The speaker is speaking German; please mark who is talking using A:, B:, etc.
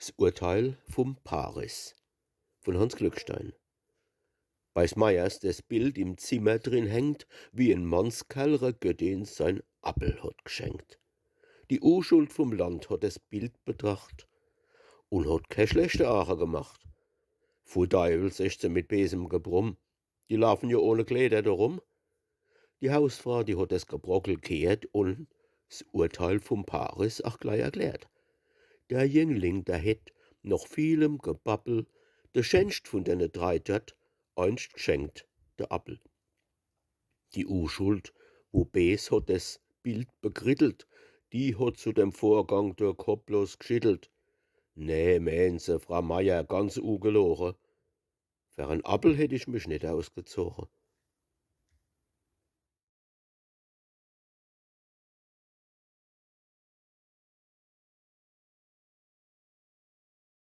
A: Das Urteil vom Paris von Hans Glückstein. Bei's Meiers das Bild im Zimmer drin hängt, wie ein Mannskerl Göttin sein Appel hat geschenkt. Die Unschuld vom Land hat das Bild betracht und hat keine schlechte Ache gemacht. Fu Deiwel secht sie mit besem Gebrumm, die laufen ja ohne Kleider darum. Die Hausfrau, die hat das Gebrockel kehrt und das Urteil vom Paris auch gleich erklärt. Der Jüngling, der hätt noch vielem Gebabbel de schönst von dene drei dat einst geschenkt, de Appel. Die Unschuld, wo Bees hat das Bild bekrittelt, die hat zu dem Vorgang der Kopf bloß geschüttelt. Nee, meinen Sie, Frau Meier, ganz ungelogen. Für 'n Appel hätt ich mich nicht ausgezogen.